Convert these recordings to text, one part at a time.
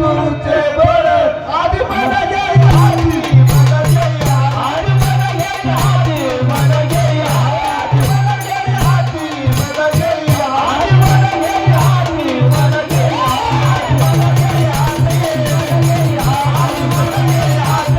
गुरुचे बळ आधी मला घे हाती मला घे आधी मला घे हाती मला घे हाती मला घे हाती मला घे आधी मला घे हाती मला घे हाती मला घे हाती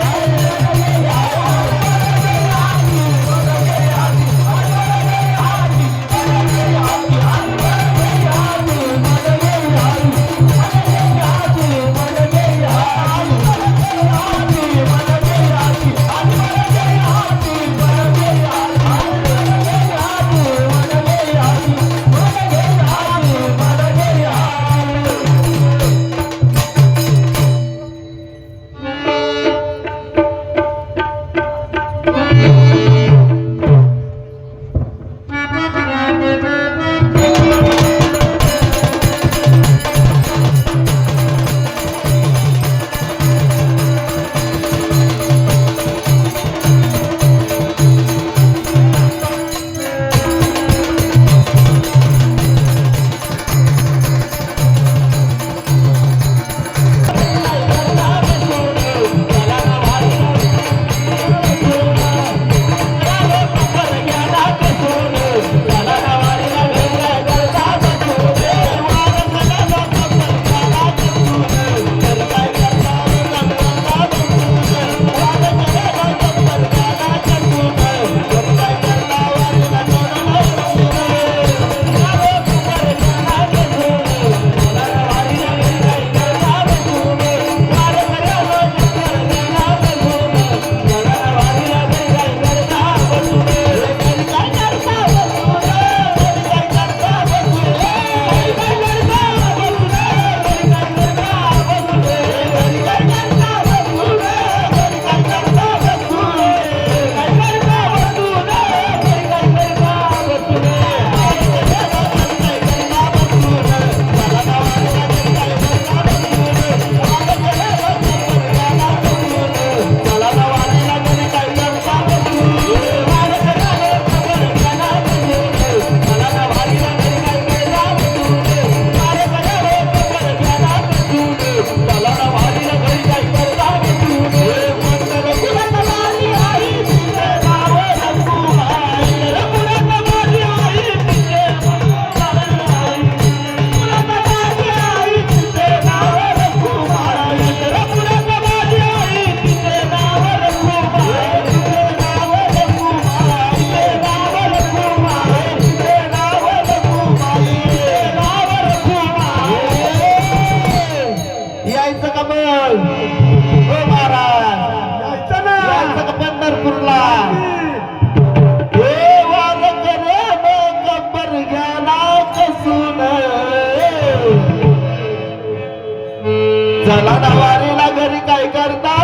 चला ना वारीला घरी काय करता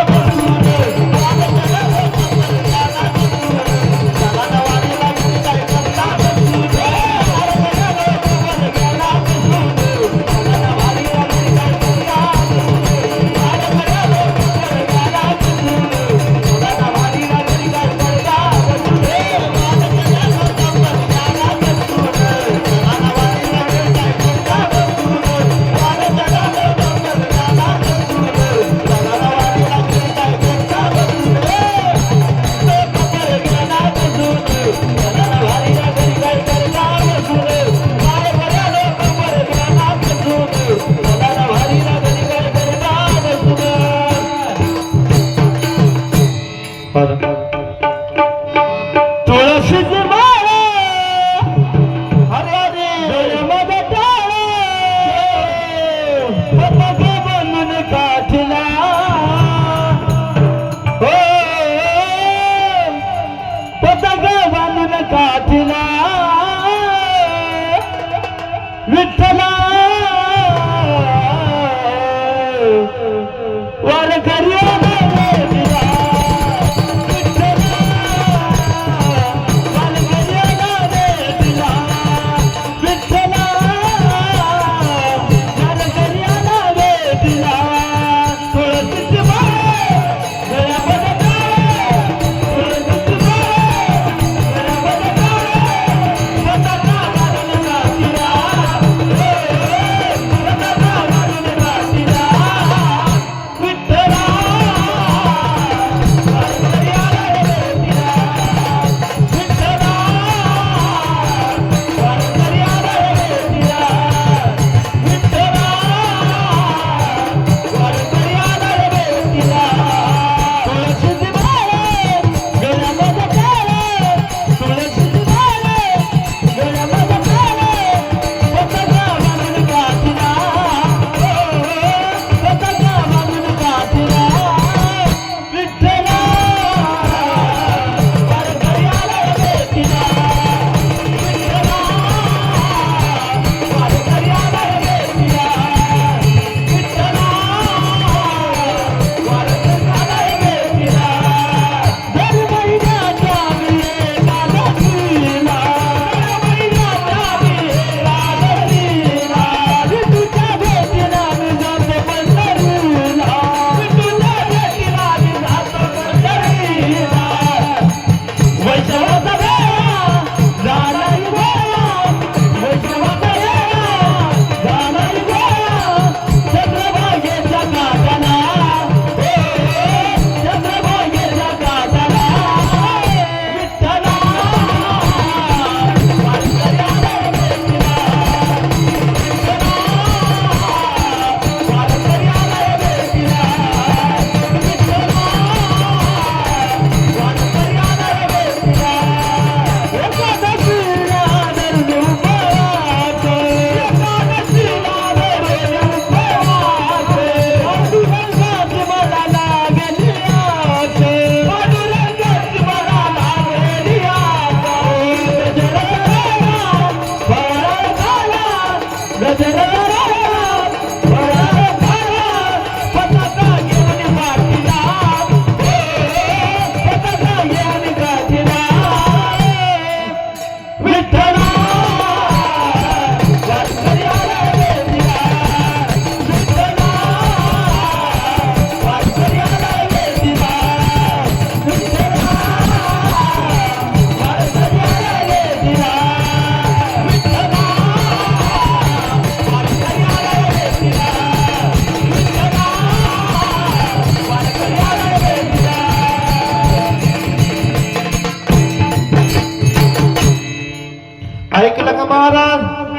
महाराज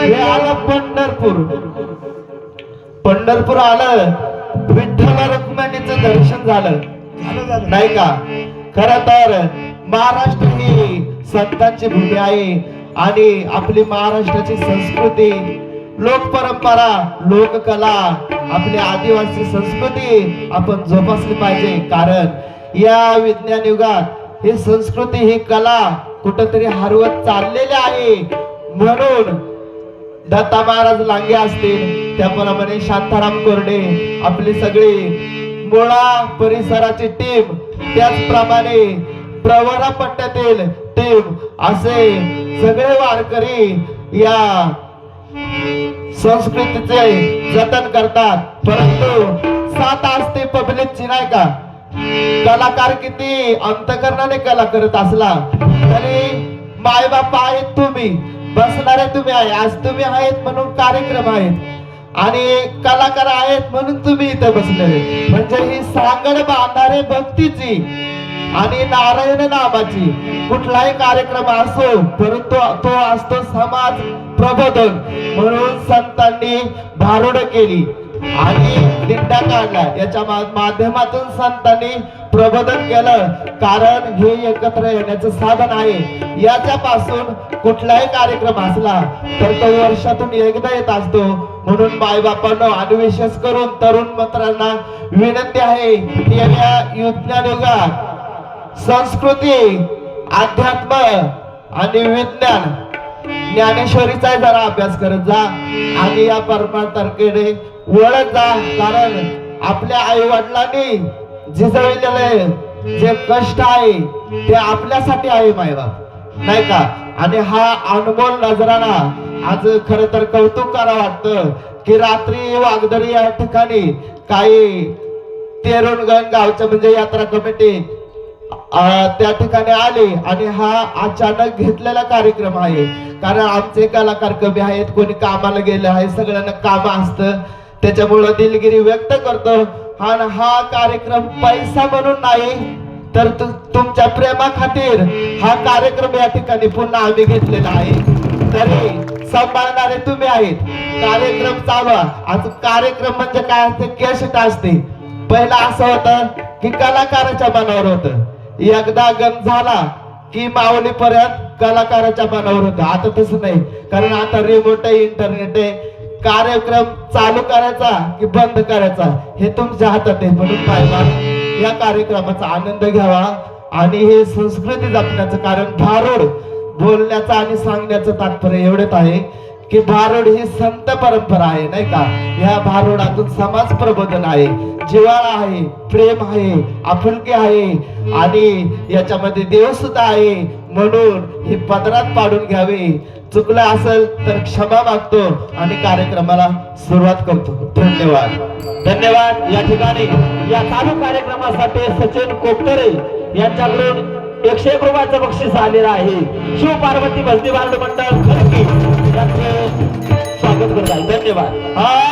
हे आलं पंढरपूर आलं, विठ्ठल रुक्मिणीचं दर्शन झालं नाही का? खर तर महाराष्ट्र ही संतांची भूमी आहे आणि आपली महाराष्ट्राची संस्कृती, लोक परंपरा, लोककला, आपली आदिवासी संस्कृती आपण जोपासली पाहिजे. कारण या विज्ञान युगात ही संस्कृती, ही कला कुठंतरी हरवत चाललेली आहे. म्हणून दत्ता महाराज लांगे असतील, त्याप्रमाणे शांताराम कोरडे, आपली सगळी मुळा परिसराची टीम, त्याचप्रमाणे प्रवरा पट्ट्यातील टीम, असे सगळे वारकरी या संस्कृतीचे जतन करतात. परंतु साथ असते पब्लिकची नाही का? कलाकार किती अंतकरणाने कला करत असला तरी माय बाप आहेत, तुम्ही बसणारे तुम्ही आहे, आज तुम्ही आहेत म्हणून कार्यक्रम आहेत आणि कलाकार आहेत म्हणून तुम्ही इथे बसलेले. म्हणजे ही सांगड बांधारे भक्तीची आणि नारायण नामाची. कुठलाही कार्यक्रम असो परंतु तो असतो समाज प्रबोधन. म्हणून संतांनी भारुड केली आणि दिंडा काढला, याच्या माध्यमातून संतांनी प्रबोधन केलं. कारण हे एकत्र येण्याचं साधन आहे. याच्यापासून कुठलाही कार्यक्रम असला तर तो वर्षातून एकदा येत असतो. म्हणून मायबापांनो आणि विशेष करून तरुण मित्रांना विनंती आहे की या विज्ञान युगात संस्कृती, अध्यात्म आणि विज्ञान, ज्ञानेश्वरीचा जरा अभ्यास करत जा आणि या परमार्थाकडे वळत जा. कारण आपल्या आई वडिलांनी झिजविलेले जे कष्ट आहे ते आपल्यासाठी आहे मायबाप नाही का? आणि हा अनमोल नजराना आज खर तर कौतुक करावं वाटतं की रात्री वागदरी या ठिकाणी काही तेरुणगण गावच्या म्हणजे यात्रा कमिटी त्या ठिकाणी आले आणि हा अचानक घेतलेला कार्यक्रम आहे. कारण आमचे कलाकार कमी आहेत, कोणी कामाला गेले आहे, सगळ्यांना काम असतं, त्याच्यामुळे दिलगिरी व्यक्त करतो. आणि हा कार्यक्रम पैसा म्हणून नाही तर तुमच्या प्रेमा खातीर हा कार्यक्रम या ठिकाणी पुन्हा आम्ही घेतलेला आहे. तरी सांभाळणारे तुम्ही आहेत. कार्यक्रम चालवा. आज कार्यक्रम म्हणजे काय असते? कॅसेट असते. पहिला असं होतं की कलाकाराच्या मनावर होतं, एकदा गण झाला की माऊली पर्यंत कलाकाराच्या मनावर होतं. आता तसं नाही, कारण आता रिमोट आहे, इंटरनेट आहे. कार्यक्रम चालू करायचा की बंद करायचा हे तुमच्या हातात आहे. म्हणून पाहिजे या कार्यक्रमाचा आनंद घ्यावा आणि हे संस्कृती जपण्याचं. कारण भारुड बोलण्याचं आणि सांगण्याचं तात्पर्य एवढेच आहे की भारुड ही संत परंपरा आहे नाही का? ह्या भारुडातून समाज प्रबोधन आहे, जिव्हाळा आहे, प्रेम आहे, आपुलकी आहे आणि याच्यामध्ये देव सुद्धा आहे. म्हणून ही पदरात पाडून घ्यावी. चुकलं असेल तर क्षमा मागतो आणि कार्यक्रमाला सुरुवात करतो. धन्यवाद. या ठिकाणी या चालू कार्यक्रमासाठी सचिन कोपटरे यांच्याकडून 101 रुपयाचं बक्षीस आलेलं आहे. शिव पार्वती भजनी वार्ड मंडळ खडकी यांचे स्वागत करत आहे. धन्यवाद.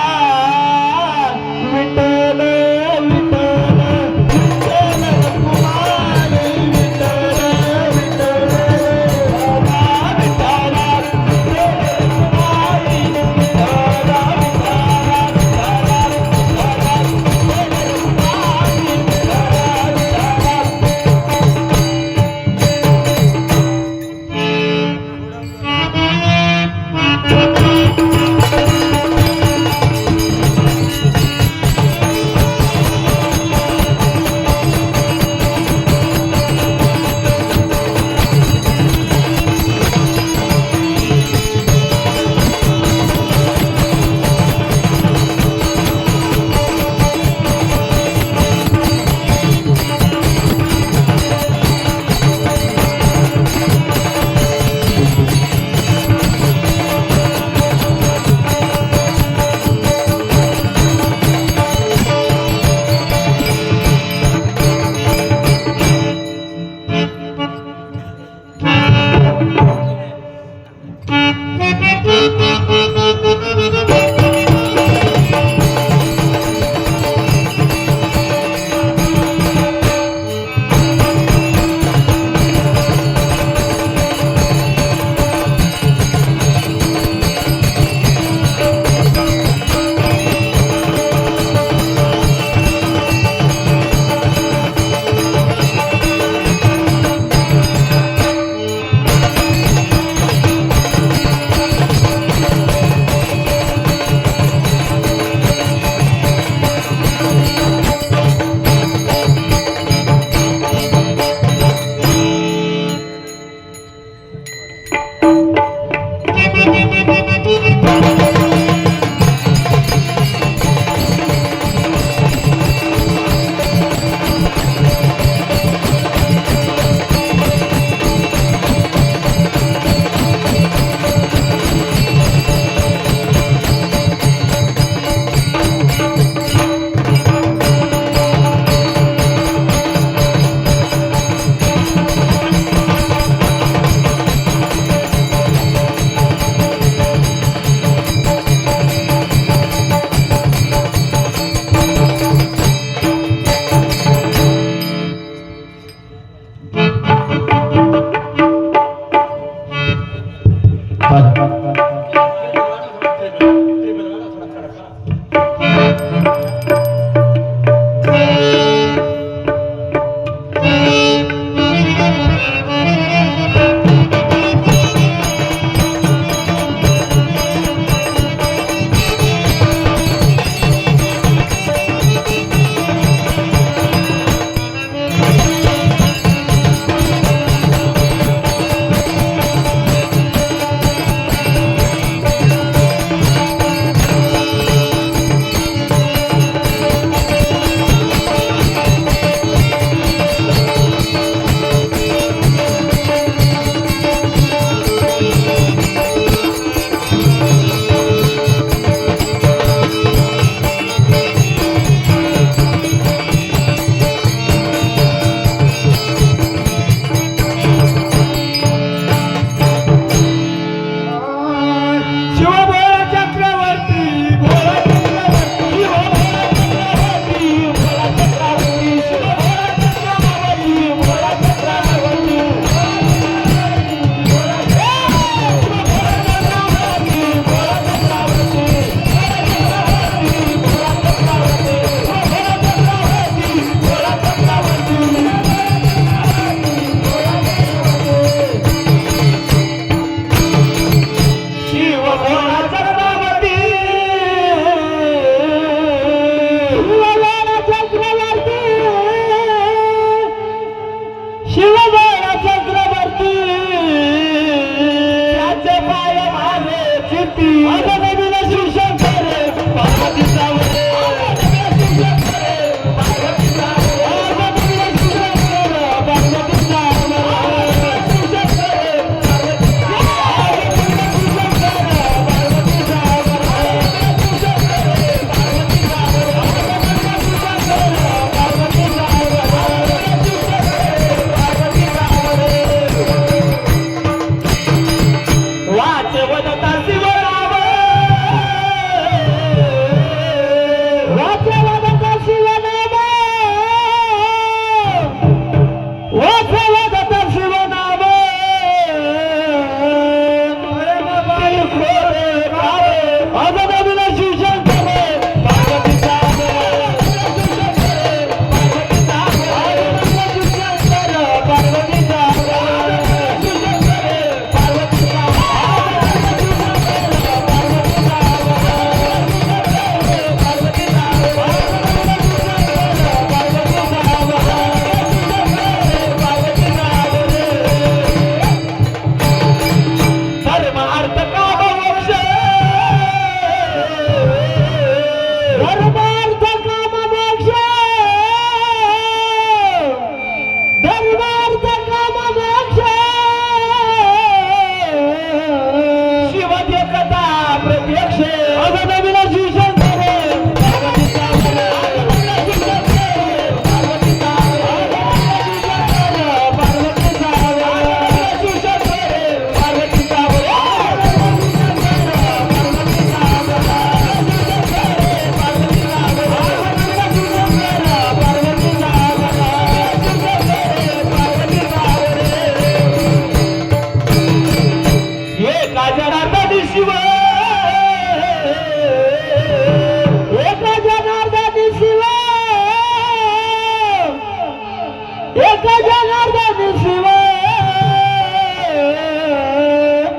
शिव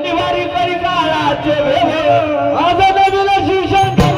निवारी करी काळाचे आज नवीन शिवशंकर